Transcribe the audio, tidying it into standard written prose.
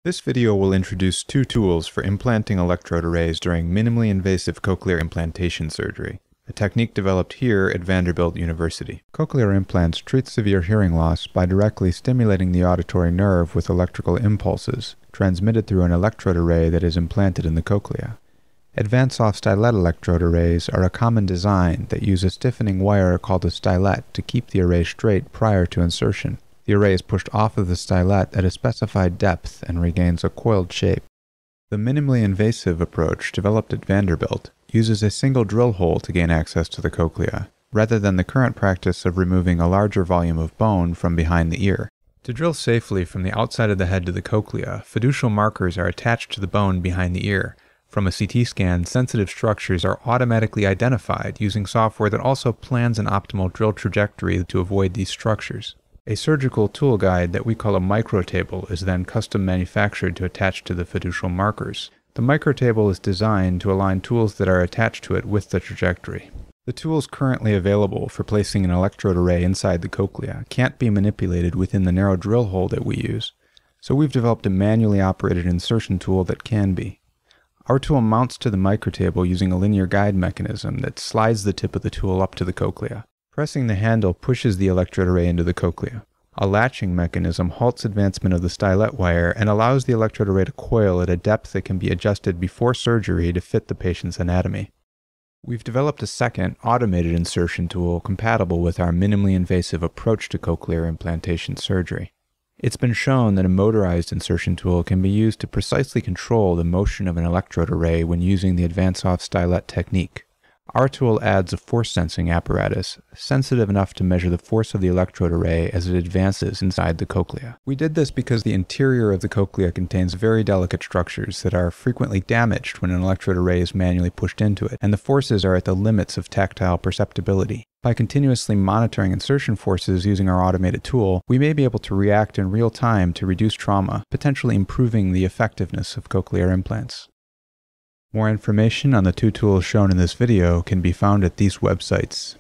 This video will introduce two tools for implanting electrode arrays during minimally invasive cochlear implantation surgery, a technique developed here at Vanderbilt University. Cochlear implants treat severe hearing loss by directly stimulating the auditory nerve with electrical impulses, transmitted through an electrode array that is implanted in the cochlea. Advanced off-stylet electrode arrays are a common design that use a stiffening wire called a stylet to keep the array straight prior to insertion. The array is pushed off of the stylet at a specified depth and regains a coiled shape. The minimally invasive approach developed at Vanderbilt uses a single drill hole to gain access to the cochlea, rather than the current practice of removing a larger volume of bone from behind the ear. To drill safely from the outside of the head to the cochlea, fiducial markers are attached to the bone behind the ear. From a CT scan, sensitive structures are automatically identified using software that also plans an optimal drill trajectory to avoid these structures. A surgical tool guide that we call a Microtable is then custom manufactured to attach to the fiducial markers. The Microtable is designed to align tools that are attached to it with the trajectory. The tools currently available for placing an electrode array inside the cochlea can't be manipulated within the narrow drill hole that we use, so we've developed a manually operated insertion tool that can be. Our tool mounts to the Microtable using a linear guide mechanism that slides the tip of the tool up to the cochlea. Pressing the handle pushes the electrode array into the cochlea. A latching mechanism halts advancement of the stylet wire and allows the electrode array to coil at a depth that can be adjusted before surgery to fit the patient's anatomy. We've developed a second, automated insertion tool compatible with our minimally invasive approach to cochlear implantation surgery. It's been shown that a motorized insertion tool can be used to precisely control the motion of an electrode array when using the advanced off-stylet technique. Our tool adds a force-sensing apparatus, sensitive enough to measure the force of the electrode array as it advances inside the cochlea. We did this because the interior of the cochlea contains very delicate structures that are frequently damaged when an electrode array is manually pushed into it, and the forces are at the limits of tactile perceptibility. By continuously monitoring insertion forces using our automated tool, we may be able to react in real time to reduce trauma, potentially improving the effectiveness of cochlear implants. More information on the two tools shown in this video can be found at these websites.